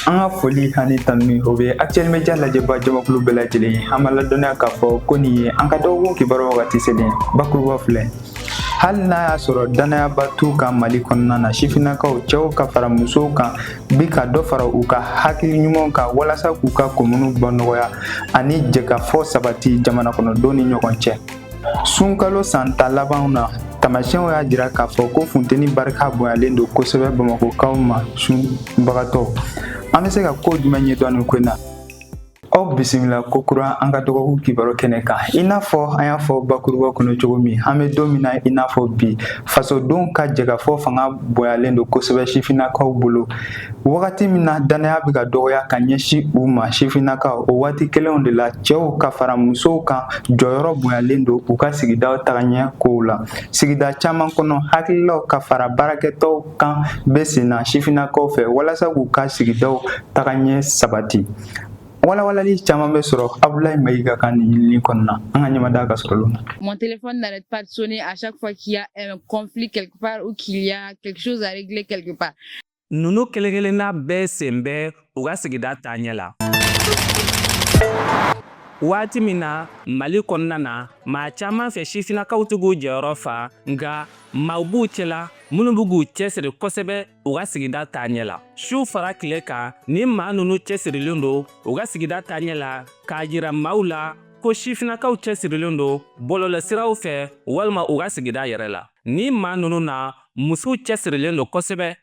Anga foli hani tanmi hobe actuel media la jeba jama kulu bela jeli hamala dona ka fo koni anka dogo ki baro wakati seden bakuru wafle hal na ya soro dana ya batu ka mali konna na shifina ka ucho ka fara muso ka bika do fara uka hakili nyumon ka walasa kuka komunu banoya ani jeka fo sabati jamana kono doni nyokonche sunkalo santa labauna tamasien y'a jira k'a fɔ ko funteni barika bonyalen don kosɛbɛ Bamakokaw ma sunbagatɔ an bɛ se ka ko jumɛn ɲɛdɔn nin ko in na aw bisimila ko kura an ka dɔgɔkun kibaru kɛnɛ kan i n'a fɔ an y'a fɔ bakuruba kɔnɔ cogo min an bɛ don min na i n'a fɔ bi fasodenw ka jɛgafɔ fanga bonyalen don kosɛbɛ sifinnakaw bolo wagati min na danaya bɛ ka dɔgɔya ka ɲɛsin u ma sifinnakaw o waati kelenw de la cɛw ka fara musow kan jɔyɔrɔ bonyalen don u ka sigidaw tagaɲɛ kow la sigida caman kɔnɔ hakililaw ka fara baarakɛtɔw kan bɛ sen na sifinnakaw fɛ walasa k'u ka sigidaw tagaɲɛ sabati walawalali caman bɛ sɔrɔ Abdoulaye Maïga ka nin ɲinini kɔnɔna an ka ɲɛmada ka sɔrɔ olu. Mon téléphone n'arrête pas de sonner à chaque fois qu'il y a un conflit quelque part ou qu'il y a quelque chose à régler quelque part. Nunu kelekelenna bɛɛ sen bɛ u ka sigida taaɲɛ la. Waati min na Mali kɔnɔna na maa caman fɛ sifinnakaw tɛ k'u jɔyɔrɔ fa nka maaw b'u cɛla minnu bɛ k'u cɛsiri kosɛbɛ u ka sigida taaɲɛ la. Su fara tile kan ni maa ninnu cɛsirilen don u ka sigida taaɲɛ la k'a jira maaw la ko sifinnakaw cɛsirilen don bɔlɔlɔsiraw fɛ walima u ka sigida yɛrɛ la. Ni maa ninnu na musow cɛsirilen don kosɛbɛ.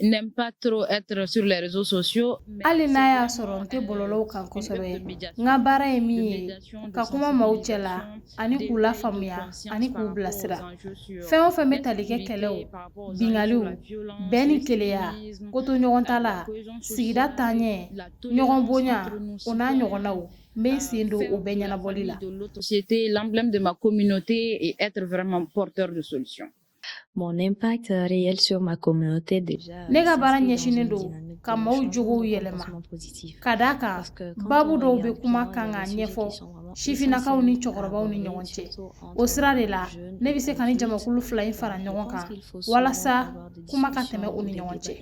N'aime pas trop être sur les réseaux sociaux. Ali n'a y'a sɔrɔ n tɛ bɔlɔlɔw kan kosɛbɛ n ka baara ye min ye ka kuma maaw cɛla ani k'u lafaamuya ani k'u bilasira fɛn o fɛn bɛ tali kɛ kɛlɛw bingaliw bɛɛ ni keleya koto ɲɔgɔn ta la sigida taaɲɛ ɲɔgɔn bonya o n'a ɲɔgɔnnaw n bɛ sen don o bɛɛ ɲɛnabɔli la. C'était l'emblème de ma communauté et être vraiment porteur de solutions. Mon impact réel sur ma communauté déjà. Ne ka baara ɲɛsinnen don ka maaw jogow yɛlɛma ka d'a kan babu dɔw bɛ kuma kan k'a ɲɛfɔ sifinnakaw ni cɛkɔrɔbaw ni ɲɔgɔn cɛ o sira de la ne bɛ se ka ni jamakulu fila in fara ɲɔgɔn kan walasa kuma ka tɛmɛ u ni ɲɔgɔn cɛ.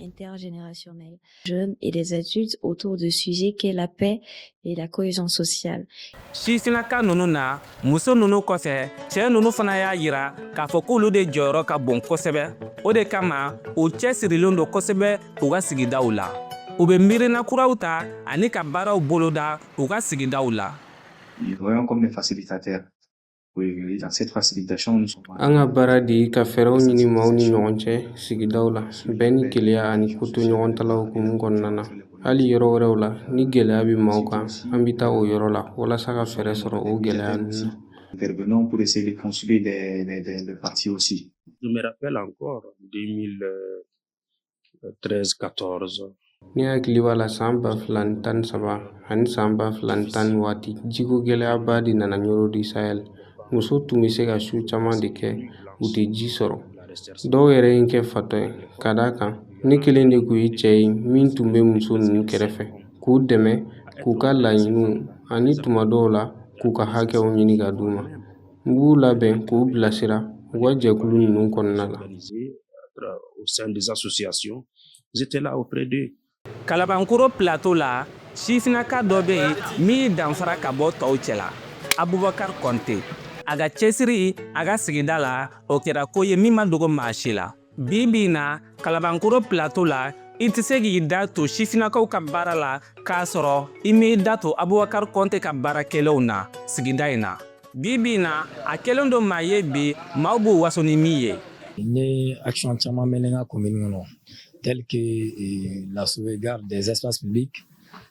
Jeunes et des adultes autour de sujets qu'est la paix et la cohésion sociale. Sifinnaka ninnu na muso ninnu kɔfɛ cɛ ninnu fana y'a yira k'a fɔ k'olu de jɔyɔrɔ ka bon kosɛbɛ o de kama u cɛsirilen don kosɛbɛ u ka sigidaw la u bɛ miirina kuraw ta ani ka baaraw boloda u ka sigidaw la. Ils voyons comme des facilitateurs. Oui, dans cette facilitation, nous sommes. An ka baara de ye ka fɛɛrɛw ɲini maaw ni ɲɔgɔn cɛ sigidaw la bɛɛ ni keleya ani koto ɲɔgɔn tala hukumu kɔnɔna na hali yɔrɔ wɛrɛw la ni gɛlɛya bɛ maaw kan an bɛ taa o yɔrɔ la walasa ka fɛɛrɛ sɔrɔ o gɛlɛya ninnu na. Intervenons pour essayer de construire des partis aussi. Je me rappelle encore 2013-14. Ni hakili b'a la san 2013 ani san 2010 waati jiko gɛlɛyaba de nana ɲɔrɔ di Sahel. Muso tun bɛ se ka su caman de kɛ u tɛ ji sɔrɔ. Dɔw yɛrɛ ye n kɛ fatɔ ye ka d'a kan ne kelen de tun ye cɛ ye min tun bɛ muso ninnu kɛrɛfɛ k'u dɛmɛ k'u ka laɲiniw ani tuma dɔw la k'u ka hakɛw ɲini ka d'u ma. N b'u labɛn k'u bilasira u ka jɛkulu ninnu kɔnɔna la. Au sein des associations, j'étais là auprès d'eux. Kalabankoro plateau la sifinnaka dɔ bɛ yen min danfara ka bɔ tɔw cɛla Abubakar Konte a ka cɛsiri a ka sigida la o kɛra ko ye min ma dogo maa si la bi bi in na Kalabankoro plateau la i tɛ se k'i da to sifinnakaw ka baara la k'a sɔrɔ i m'i da to Abubakar Konte ka baarakɛlaw na sigida in na bi bi in na a kɛlen don maa ye bi maaw b'u waso ni min ye. N ye action caman mɛn n ka commune kɔnɔ tel que la sauvegarde des espaces publics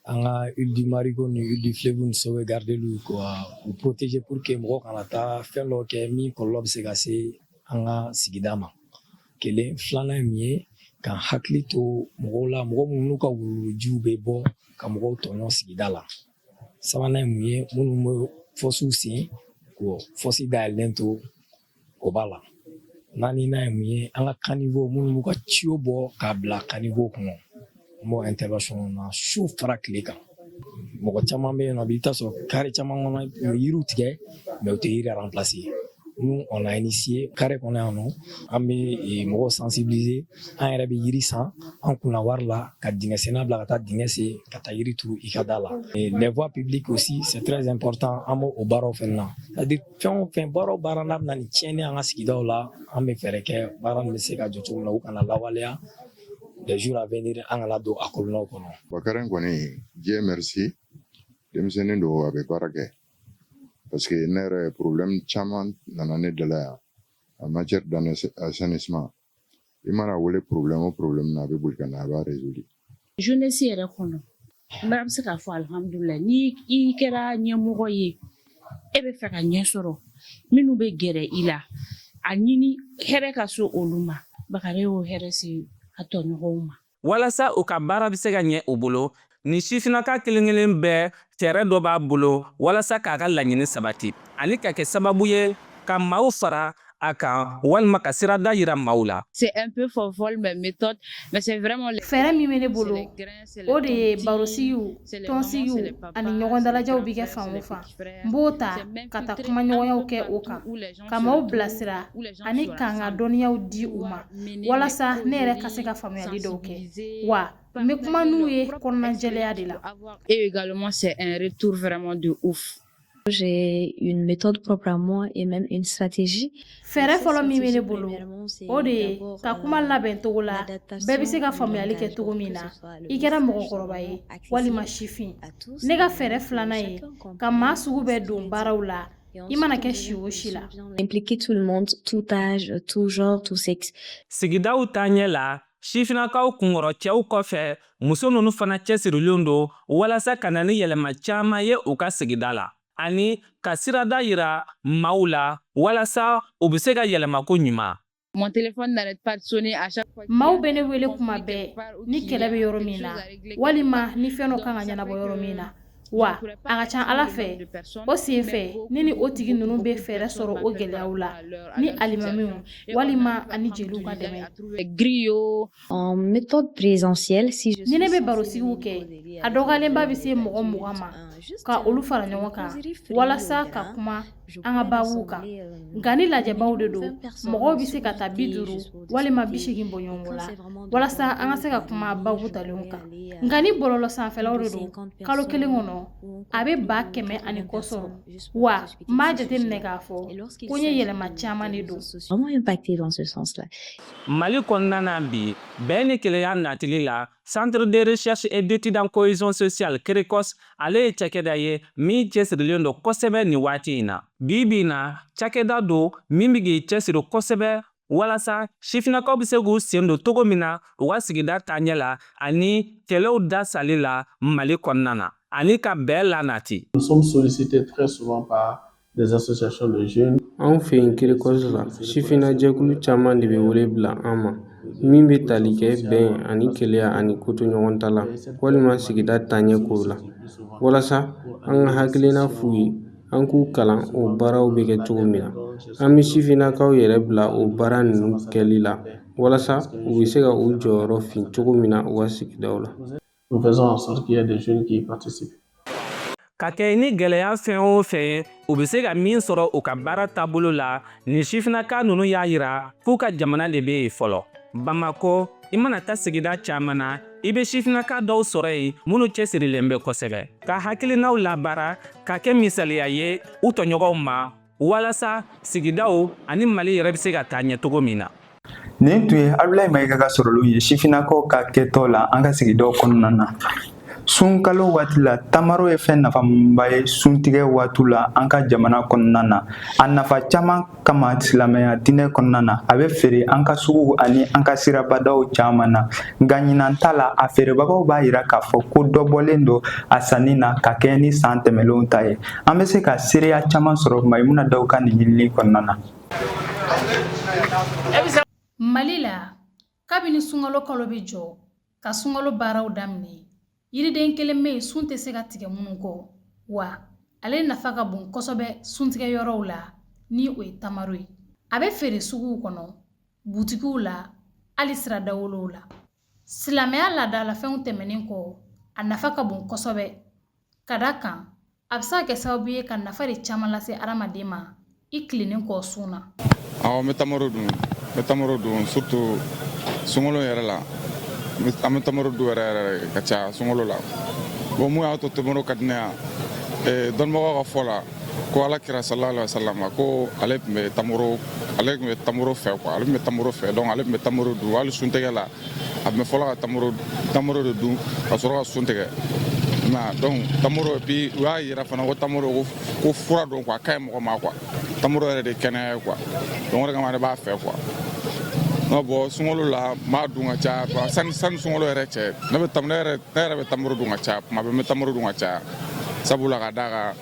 an ka île du Marigot ni île du Fleuve ni sauvegarder quoi ou protéger pour que mɔgɔ kana taa fɛn dɔ kɛ min kɔlɔlɔ bɛ se ka se an ka sigida ma kelen filanan ye min ye ka hakili to mɔgɔw la mɔgɔ minnu n'u ka wuluwulujiw bɛ bɔ ka mɔgɔw tɔɲɔ sigida la sabanan ye mun ye minnu bɛ fɔsiw sen ko fɔsi dayɛlɛlen to o b'a la. Naaninan ye mun ye an ka caniveau minnu b'u ka ciw bɔ k'a bila caniveau kɔnɔ n b'o intervention na su fara tile kan mɔgɔ caman bɛ yen nɔ i bɛ taa sɔrɔ carré caman kɔnɔ u bɛ yiriw tigɛ mais u tɛ yiri remplacer nous, on a initié, carré qu'on est en nous, on m'a sensibilisé, on a yiri san, on a war la, ka dingesena bla kata dingese, kata yiri tu ikadala. Et les voies publiques aussi, c'est très important, on au baro fenna. C'est-à-dire, fin baro baranab nani tiene en askido là, on me fait que baran me sega jotu na ukana lawalea. Les jours à venir, on a do akolno kono. Bakaran koni, Dieu merci, demsenen do abe barake. Parce que il problème chaman dans l'année de l'air en matière d'assainissement. Il m'a avoué problème n'avait bulkana va résolu. Je ne sais pas comment. Madame se ka fo alhamdulillah ni I kera nyemogo ye e be fe ka nyesoro minu be gere ila anini here ka so oluma bakare o here si atonyo homa. Walasa u ka baara bɛ se ka ɲɛ u bolo ni sifinaka kelen-kelen bɛɛ fɛɛrɛ dɔ b'a bolo walasa k'a ka laɲini sabati ani ka kɛ sababu ye ka maaw fara a kan walima ka sirada yira maaw la. C'est un peu folle mes méthodes mais c'est vraiment les fɛɛrɛ min bɛ ne bolo o de ye barosigiw tɔnsigiw ani ɲɔgɔn dalajaw bi kɛ fan o fan n b'o ta ka taa kuma ɲɔgɔnyaw kɛ o kan ka maaw bilasira ani k'an ka dɔnniyaw di u ma walasa ne yɛrɛ ka se ka faamuyali dɔw kɛ wa n bɛ kuma n'u ye kɔnɔnajɛlɛya de la. Et également c'est un retour vraiment de ouf. J'ai une méthode propre à moi et même une stratégie. Fɛɛrɛ fɔlɔ min bɛ ne bolo o de ye ka kuma labɛn cogo la bɛɛ bɛ se ka faamuyali kɛ cogo min na I kɛra mɔgɔkɔrɔba ye walima sifin. Ne ka fɛɛrɛ filanan ye ka maa sugu bɛɛ don baaraw la I mana kɛ si o si la. Impliquer tout le monde, tout âge, tout genre, tout sexe. Sigidaw taaɲɛ la sifinakaw kunkɔrɔ cɛw kɔfɛ muso ninnu fana cɛsirilen don walasa ka na ni yɛlɛma caman ye u ka sigida la. Ani ka sirada yira maaw la walasa u bɛ se ka yɛlɛma ko ɲuman. Mon téléphone n'arrête pas de sonner à chaque fois. Maaw bɛ ne wele kuma bɛɛ ni kɛlɛ bɛ yɔrɔ min na walima ni fɛn dɔ kan ka ɲɛnabɔ yɔrɔ min na wa a ka ca Ala fɛ o sen fɛ ne ni o tigi ninnu bɛ fɛɛrɛ sɔrɔ o gɛlɛyaw la ni alimamiw walima ani jeliw ka dɛmɛ. En méthode présentielle, si je ni ne bɛ barosigiw kɛ a dɔgɔyalenba bɛ se mɔgɔ 20 ma ka olu fara ɲɔgɔn kan walasa ka kuma an ka baabuw kan nka ni lajɛbaw de don mɔgɔw bɛ se ka taa 50 walima 80 bɔ ɲɔgɔn la walasa an ka se ka kuma baabu talenw kan nka ni bɔlɔlɔ sanfɛlaw de don kalo kelen kɔnɔ a bɛ 100 ani kɔ sɔrɔ wa n b'a jateminɛ k'a fɔ ko n ye yɛlɛma caman de don. Vraiment impacté dans ce sens-là. Mali kɔnɔna na bi bɛɛ ni kelenya natili la Centre de recherche et d'études en cohésion sociale CRECOS ale ye cakɛda ye min cɛsirilen don kosɛbɛ ni waati in na. Bi bi na cakɛda don min bɛ k'i cɛsiri kosɛbɛ walasa sifinakaw bɛ se k'u sen don cogo min na u ka sigida taaɲɛ la ani kɛlɛw da sali la Mali kɔnɔna na ani ka bɛɛ lanati. Nous sommes sollicités très souvent par des associations de jeunes. An fɛ yen CRECOS la sifina jɛkulu caman de bɛ wele bila an ma min bɛ tali kɛ bɛn ani keleya ani koto ɲɔgɔn ta la walima sigida taaɲɛ kow la walasa an ka hakilina f'u ye an k'u kalan o baaraw bɛ kɛ cogo min na an bɛ sifinakaw yɛrɛ bila o baara ninnu kɛli la walasa u bɛ se ka u jɔyɔrɔ fin cogo min na u ka sigidaw la. Nous faisons en sorte qu'il y ait des jeunes qui y participent. Ka kɛ ni gɛlɛya fɛn o fɛn u bɛ se ka min sɔrɔ u ka baara taabolo la ni sifinaka ninnu y'a yira k'u ka jamana de bɛ yen fɔlɔ. Bamako I mana taa sigida caman na I bɛ sifinaka dɔw sɔrɔ yen minnu cɛsirilen bɛ kosɛbɛ ka hakilinaw labaara ka kɛ misaliya ye u tɔɲɔgɔnw ma walasa sigidaw ani Mali yɛrɛ bɛ se ka taa ɲɛ cogo min na. Nin tun ye Abdulaye Mayiga ka sɔrɔliw ye sifinakaw ka kɛtɔ la an ka sigidaw kɔnɔna na. Sunkalo waati la tamaro ye fɛn nafaba ye suntigɛ waati la an ka jamana kɔnɔna na. A nafa caman kama silamɛya diinɛ kɔnɔna na a bɛ feere an ka suguw ani an ka sirabadaw caman na. Nka ɲinan ta la a feerebagaw b'a yira k'a fɔ ko dɔ bɔlen don a sanni na ka kɛ ni san tɛmɛlenw ta ye. An bɛ se ka seereya caman sɔrɔ Mayimuna Dawu ka nin ɲinini kɔnɔna na. Mali la kabini sunkalo kalo bɛ jɔ ka sunkalo baaraw daminɛ yiriden kelen bɛ yen sun tɛ se ka tigɛ minnu kɔ wa ale nafa ka bon kosɛbɛ suntigɛ yɔrɔw la ni o ye tamaro ye. A bɛ feere suguw kɔnɔ butikiw la hali sira dawolow la. Silamɛya laadalafɛnw tɛmɛnen kɔ a nafa ka bon kosɛbɛ ka da kan a bɛ se ka kɛ sababu ye ka nafa de caman lase adamaden ma i kilinin kɔ sun na. Awɔ, n bɛ tamaro dun surtout sunkalo yɛrɛ la an bɛ tamaro dun yɛrɛ ka caya sunkalo la. Bon mun y'a to tamaro ka di ne ye dɔnnibagaw ka fɔ la ko Alakira sallallahu alaihi wasallam ko ale tun bɛ tamaro fɛ quoi, ale tun bɛ tamaro fɛ donc ale tun bɛ tamaro dun hali suntɛgɛ la a tun bɛ fɔlɔ ka tamaro de dun ka sɔrɔ ka sun tigɛ. Donc tamaro et puis u y'a yira fana ko tamaro ko fura don quoi, a ka ɲi mɔgɔ ma quoi, tamaro yɛrɛ de kɛnɛya ye quoi, donc o de kama ne b'a fɛ quoi. Non bon sunkalo la m'a dun ka caya sani sunkalo yɛrɛ cɛ ne yɛrɛ bɛ tamaro dun ka caya tuma bɛɛ n bɛ tamaro dun ka caya sabula ka d'a kan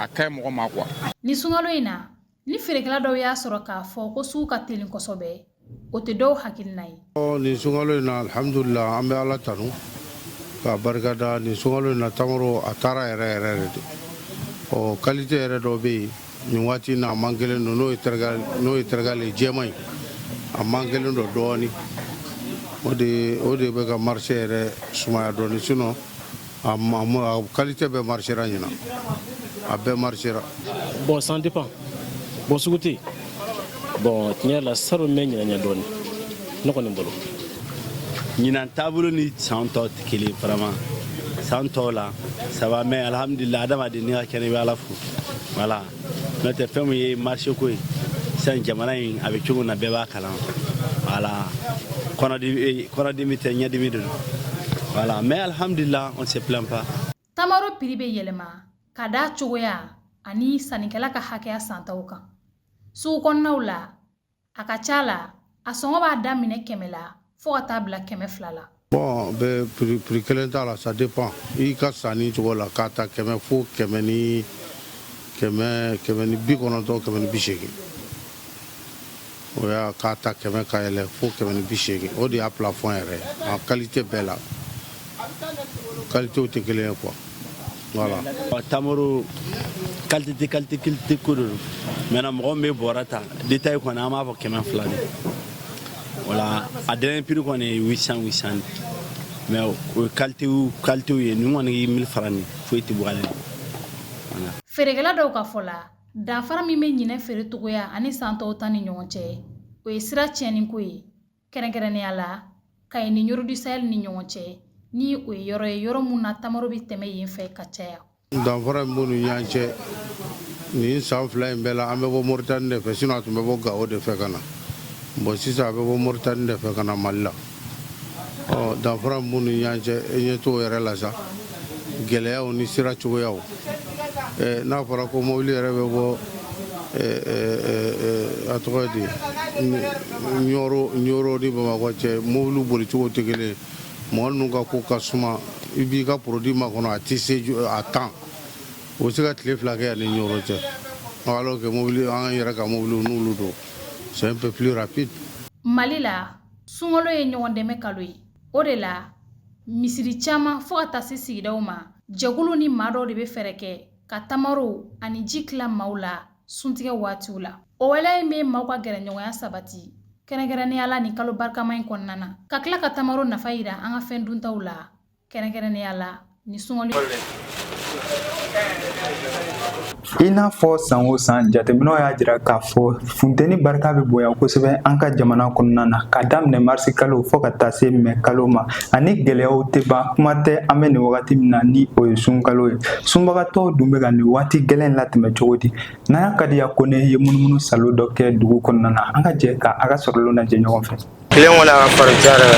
a ka ɲi mɔgɔ ma quoi. Ni sunkalo in na ni feerekɛla dɔw y'a sɔrɔ k'a fɔ ko sugu ka teli kosɛbɛ o tɛ dɔw hakilina ye. Ni sunkalo in na alhamdulillah an bɛ Ala tanu ka barikada, ni sunkalo in na tamaro a taara yɛrɛ de qualité yɛrɛ dɔ bɛ yen nin waati in na a man gɛlɛn don n'o ye tergale jɛman ye a man gɛlɛn don dɔɔni o de bɛ ka marché yɛrɛ sumaya dɔɔni sinon a qualité bɛɛ marchera ɲina a bɛɛ marchera. Bon ça dépend bon sugu tɛ yen bon tiɲɛ la saro mɛ ɲinɛ dɔɔni ne kɔni bolo. Ɲinan taabolo ni san tɔw tɛ kelen vraiment san tɔw la ça va mais alhamdulillah adamaden ni ka kɛnɛ i bɛ Ala fo voilà n'o tɛ fɛn min ye marché ko ye sisan jamana in a bɛ cogo min na bɛɛ b'a kalan voilà kɔnɔdimi tɛ ɲɛdimi de don voilà mais alhamdulillah on se plaint pas. Tamaro prix bɛ yɛlɛma ka da cogoya ani sannikɛla ka hakɛya santaw kan sugu kɔnɔnaw la a ka ca la a sɔngɔ b'a daminɛ 100 la fo ka taa bila 200 la. Bon prix kelen t'a la ça dépend i ka sanni cogo la k'a ta 100 fo 100 ni 90 100 ni 80 o y'a k'a ta 100 ka yɛlɛ fo 100 ni 80 o de y'a plafond yɛrɛ en qualité bɛɛ la qualité tɛ kelen ye quoi voilà. Tamaro qualité ko de don maintenant mɔgɔ min bɛ bɔrɛ ta détail kɔni an b'a fɔ 200 de voilà a dernier prix kɔni ye 800 mais o qualité ye ni kɔni ye 1000 francs ni foyi tɛ bɔ ale la. Feerekɛla dɔw ka fɔ la danfara min bɛ ɲinɛ feere togoya ani san tɔw ta ni ɲɔgɔn cɛ o ye sira tiɲɛni ko ye kɛrɛnkɛrɛnnenya la Kayi ni Yɔrɔ du Sahel ni ɲɔgɔn cɛ ni o ye yɔrɔ mun na tamaro bɛ tɛmɛ yen fɛ ka caya. Danfara min b'u ni ɲɔgɔn cɛ nin san 2 in bɛɛ la an bɛ bɔ Moritani de fɛ sinon a tun bɛ bɔ Gao de fɛ ka na bon sisan a bɛ bɔ Moritani de fɛ ka na Mali la danfara min b'u ni ɲɔgɔn cɛ e ɲɛ t'o yɛrɛ la sa gɛlɛyaw ni sira cogoyaw n'a fɔra ko mobili yɛrɛ bɛ bɔ a tɔgɔ di Ɲɔrɔ ni Bamakɔ cɛ mobili boli cogo tɛ kelen mɔgɔ ninnu ka ko ka suma i b'i ka produit makɔnɔ a tɛ se a temps o bɛ se ka tile 2 kɛ yan ni Ɲɔrɔ cɛ alors que mobili an yɛrɛ ka mobili n'olu don c'est un peu plus rapide. Mali la sunkalo ye ɲɔgɔn dɛmɛ kalo ye o de la misiri caman fo ka taa se sigidaw ma jɛkulu ni maa dɔw de bɛ fɛɛrɛ kɛ ka tamaro ani ji tila maaw la suntigɛ waatiw la o waleya in bɛ maaw ka gɛrɛɲɔgɔnya sabati kɛrɛnkɛrɛnnenya la ni kalo barikama in kɔnɔna na ka tila ka tamaro nafa yira an ka fɛn duntaw la kɛrɛnkɛrɛnnenya la ni sunkalo. I n'a fɔ san o san jateminɛw y'a jira k'a fɔ funteni barika bɛ bonya kosɛbɛ an ka jamana kɔnɔna na ka daminɛ marisi kalo fo ka taa se mɛ kalo ma ani gɛlɛyaw tɛ ban kuma tɛ an bɛ nin wagati min na ni o ye sunkalo ye sunbagatɔw dun bɛ ka nin waati gɛlɛn latɛmɛ cogo di n'a y'a ka di ya ko ne ye munumunu salo dɔ kɛ dugu kɔnɔna na an ka jɛ ka a ka sɔrɔlenw lajɛ ɲɔgɔn fɛ. Kelen kɔni a ka farin cayara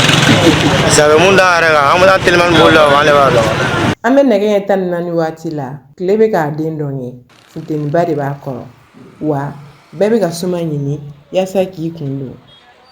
sabu mun da yɛrɛ kan an bɛ taa telimani boli la ale b'a dɔn. An bɛ nɛgɛ ɲɛ 14 waati la tile bɛ k'a den dɔn ye funteniba de b'a kɔrɔ wa bɛɛ bɛ ka suma ɲini yaasa k'i kun don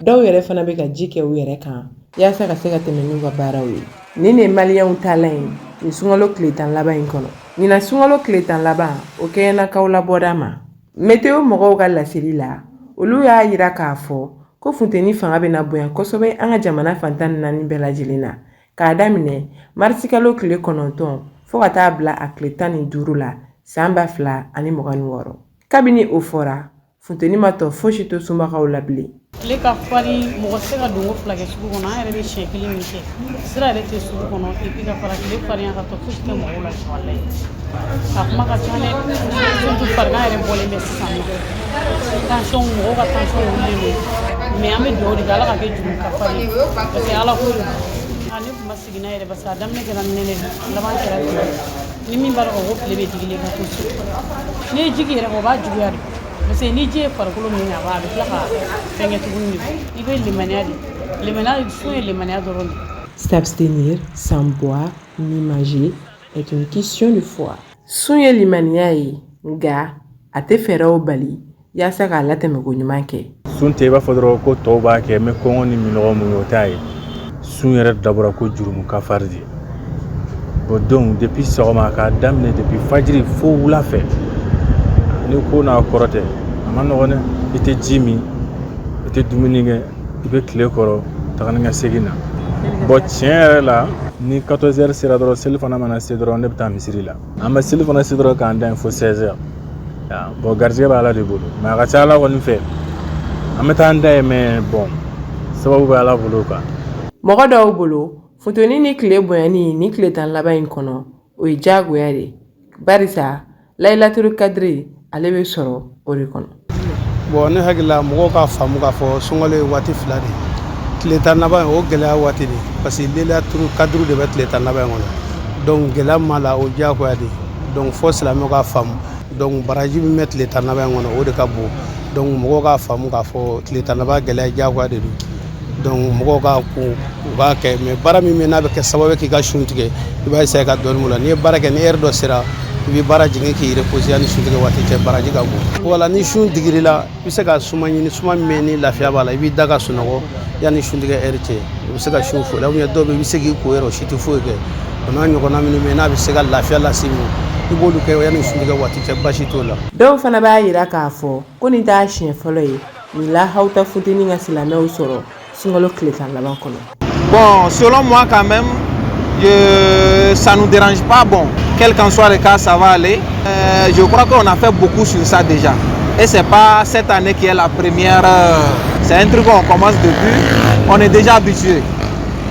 dɔw yɛrɛ fana bɛ ka ji kɛ u yɛrɛ kan yaasa ka se ka tɛmɛ n'u ka baaraw ye nin de ye maliyɛnw taalan ye nin sunkalo tile 10 laban in kɔnɔ ɲinan sunkalo tile 10 laban o kɛɲɛnakaw labɔda ma météo mɔgɔw ka laseli la olu y'a yira k'a fɔ ko funteni fanga bɛna bonya kosɛbɛ an ka jamana fantan 4 bɛɛ lajɛlen na k'a daminɛ marisi kalo tile 9 fo ka taa bila a tile 15 la san 2026 kabini o fɔra funteni ma tɔ fosi to sunbagaw la bilen tile ka farin mɔgɔ tɛ se ka dongo fila kɛ sugu kɔnɔ an yɛrɛ bɛ siɲɛ kelen min kɛ sira yɛrɛ tɛ sugu kɔnɔ et puis ka fara tile farinya ka tɔ fosi tɛ mɔgɔw la walayi a kuma ka ca dɛ surtout farigan yɛrɛ bɔlen bɛ sisan nɔ tension mɔgɔw ka tension wulilen don mais an bɛ dugawu de kɛ ala ka kɛ juru ka farin parce que ala ko de don ne tun ma sigi n'a yɛrɛ parce que a daminɛ kɛra nɛnɛ de laban kɛra tile ni min b'a dɔn ko tile bɛ digilen ka to so n'i ye jigi yɛrɛ o b'a juguya de parce que ni ji ye farikolo min a b'a bɛ tila ka fɛnkɛ tuguni de i bɛ limaniya de limaniya sun ye limaniya dɔrɔn de. S'abstenir sans boire ni manger est une question de foi. Sun ye limaniya ye nka a tɛ fɛɛrɛw bali yaasa k'a latɛmɛ ko ɲuman kɛ. Sun tɛ i b'a fɔ dɔrɔn ko tɔw b'a kɛ mɛ kɔngɔ ni minɔgɔ mun ye o t'a ye sun yɛrɛ dabɔra ko jurumu kafari de bon donc depuis sɔgɔma k'a daminɛ depuis fajiri fo wula fɛ ni ko n'a kɔrɔ tɛ a ma nɔgɔn dɛ i tɛ ji min i tɛ dumuni kɛ i bɛ tile kɔrɔ taga ni ka segin na bon tiɲɛ yɛrɛ la ni 14 heures sera dɔrɔn seli fana mana se dɔrɔn ne bɛ taa misiri la an bɛ seli fana se dɔrɔn k'an da yen fo 16 heures bon garijɛgɛ bɛ ala de bolo mais a ka ca ala kɔni fɛ an bɛ taa an da yen mais bon sababu bɛ ala bolo quoi. Mɔgɔ dɔw bolo futoni ni tile bonyani ni tile tan laban in kɔnɔ o ye diyagoya de barisa layilaturu kadiri ale bɛ sɔrɔ o de kɔnɔ. Bon ne hakilila mɔgɔw k'a faamu k'a fɔ sunkalo ye waati fila de tile tan laban o gɛlɛya waati de parce que layilaturu kadiri de bɛ tile tan laban in kɔnɔ donc gɛlɛya ma la o diyagoya de donc fo silamɛw k'a faamu donc baraji min bɛ tile tan laban in kɔnɔ o de ka bon donc mɔgɔw k'a faamu k'a fɔ tile tan laban gɛlɛya diyagoya de don. Donc mɔgɔw ka ko u b'a kɛ mais baara min bɛ n'a bɛ kɛ sababu k'i ka sun tigɛ i b'a essayer ka dɔɔni mun la n'i ye baara kɛ ni heure dɔ sera i bɛ baara jigin k'i reposer ani sun tigɛ waati cɛ baraji ka bon wala ni sun digirila i bɛ se ka suma ɲini suma min bɛ ni lafiya b'a la i b'i da ka sunɔgɔ yanni sun tigɛ heure cɛ i bɛ se ka sun foyi la ou bien dɔw bɛ i bɛ se k'i ko yɛrɛ o si tɛ foyi kɛ o n'a ɲɔgɔnna minnu bɛ n'a bɛ se ka lafiya lase i ma i b'olu kɛ yanni sun tigɛ waati cɛ basi t'o la. Dɔw fana b'a yira k'a fɔ ko nin t'a siɲɛ fɔlɔ ye nin lahaw ta funteni ka silamɛw sɔrɔ. Bon, selon moi quand même, ça ne nous dérange pas. Bon, quel qu'en soit le cas, ça va aller. Je crois qu'on a fait beaucoup sur ça déjà. Et ce n'est pas cette année qui est la première. C'est un truc qu'on commence depuis. On est déjà habitué.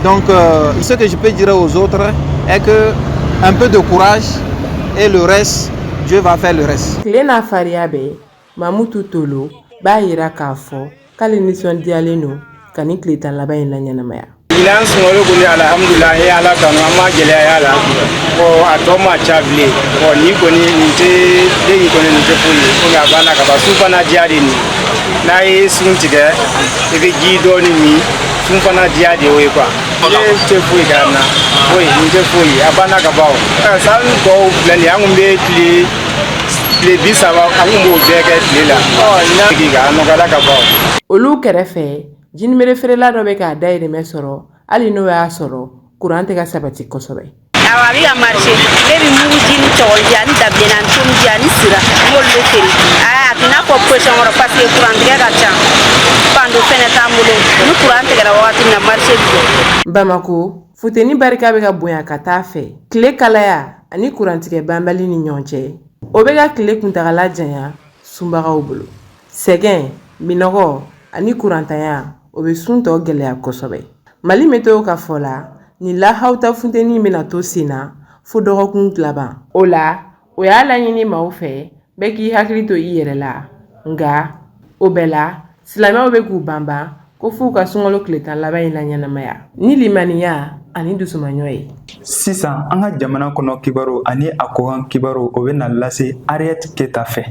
Donc, ce que je peux dire aux autres est que un peu de courage et le reste, Dieu va faire le reste. Cléna Fariabe, Mamoutou Tolo, Bahira Kafo, Kalinison Dialeno. Kani tile tan laban in la ɲɛnamaya. Ilan sunkalo kɔni alhamdulilah ye ala kanu an ma gɛlɛya la bon a tɔ ma ca bilen bon ni kɔni nin tɛ den in kɔni nin tɛ foyi ye komi a banna ka ban sun fana diya de nin n'a ye sun tigɛ i bɛ ji dɔɔni min sun fana diya de o ye quoi ne tɛ foyi k'a na foyi nin tɛ foyi a banna ka ban o san tɔw filɛ nin ye an kun bɛ tile 30 an kun b'o bɛɛ kɛ tile la n'a sigi ka a nɔgɔyara ka ban o. Olu kɛrɛfɛ jinimere feerela dɔ bɛ k'a dayirimɛ sɔrɔ hali n'o y'a sɔrɔ kuran tɛ ka sabati kosɛbɛ. Awɔ a bɛ ka marché ne bɛ muguji ni cɔgɔnji ani dabilenni ani tomiji ani sira n b'olu de feere a tɛ n'a fɔ position wɛrɛ parce que kuran tigɛ ka ca fando fɛnɛ t'an bolo ni kuran tigɛra wagati min na marché bɛ jɔ. Bamako futeni barika bɛ ka bonya ka taa fɛ tile kalaya ani kurantigɛ banbali ni ɲɔgɔn cɛ o bɛ ka tile kuntagala janya sunbagaw bolo sɛgɛn minɔgɔ ani kurantanya o bɛ sun tɔ gɛlɛya kosɛbɛ. Mali météo ka fɔ la ni lahaw ta funteni bɛna to sen na fo dɔgɔkun laban o la o y'a laɲini maaw fɛ bɛɛ k'i hakili to i yɛrɛ la nka o bɛɛ la silamɛw bɛ k'u banban ko f'u ka sunkalo tile tan laban in la ɲɛnamaya ni limaniya ani dusumaɲɔ ye. Sisan an ka jamana kɔnɔ kibaru ani a kɔkan kibaru o bɛ na lase Ariette Keta fɛ.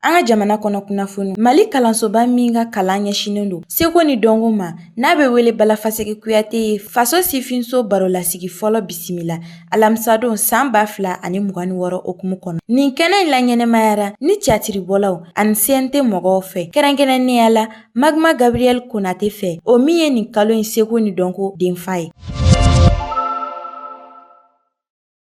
An ka jamana kɔnɔ kunnafoni Mali kalansoba min ka kalan ɲɛsinen don seko ni dɔnko ma n'a bɛ wele Balafaseke Kuyate ye faso sifinso barolasigi fɔlɔ bisimila alamisadon san 2026 okumu kɔnɔ. Nin kɛnɛ in la ɲɛnɛmayara ni tiyatiribɔlaw ani CNT mɔgɔw fɛ kɛrɛnkɛrɛnnenya la Magma Gabriel Konate fɛ o min ye nin kalo in seko ni dɔnko denfa ye.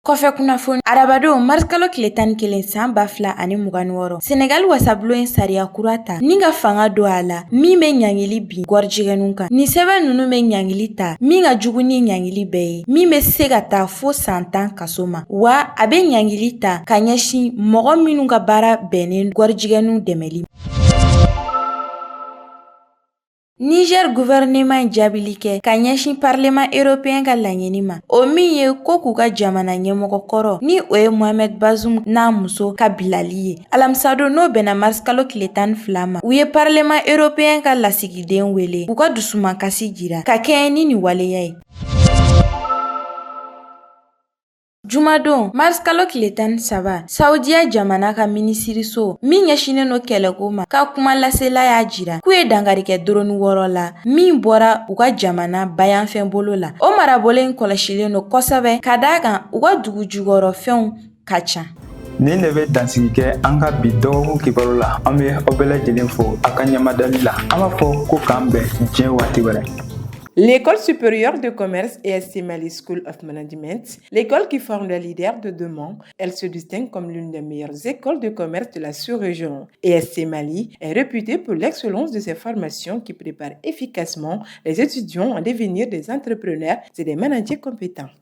Kɔfɛ kunnafoni arabadon marikalo tile 11 san 2026 Senegal wasabulon in sariya kura ta ni ka fanga don a la min bɛ ɲangili bin gɔrijigɛnu kan ni sɛbɛn ninnu bɛ ɲangili ta min ka jugu ni ɲangili bɛɛ ye min bɛ se ka taa fo san 10 kaso ma wa a bɛ ɲangili ta ka ɲɛsin mɔgɔ minnu ka baara bɛnnen gɔrijigɛnu dɛmɛli. Niger gouvernement jaabili kɛ ka ɲɛsin parlement européen ka laɲini ma o min ye ko k'u ka jamana ɲɛmɔgɔ kɔrɔ ni o ye Mohamed Bazoum n'a muso ka bilali ye. Alamisado n'o bɛnna mars kalo tile 12 ma u ye parlement européen ka lasigiden wele k'u ka dusumankasi jira ka kɛɲɛ ni nin waleya ye. Jumadon mars kalo tile 13 Saudiya jamana ka minisiriso min ɲɛsinen no kɛlɛko ma ka kuma lasela y'a jira k'u ye dankari kɛ drone 6 la min bɔra u ka jamana bayanfɛn bolo la. O marabolen kɔlɔsilen no kosɛbɛ ka d'a kan u ka dugu jugɔrɔ fɛnw ka ca. Nin de bɛ dansigi kɛ an ka bi dɔgɔkun kibaru la. An bɛ aw bɛɛ lajɛlen fo a ka ɲamadali la. An b'a fɔ ko k'an bɛn diɲɛ waati wɛrɛ. L'École supérieure de commerce ESC Mali School of Management, l'école qui forme les leaders de demain, elle se distingue comme l'une des meilleures écoles de commerce de la sous-région. ESC Mali est réputée pour l'excellence de ses formations qui préparent efficacement les étudiants à devenir des entrepreneurs et des managers compétents.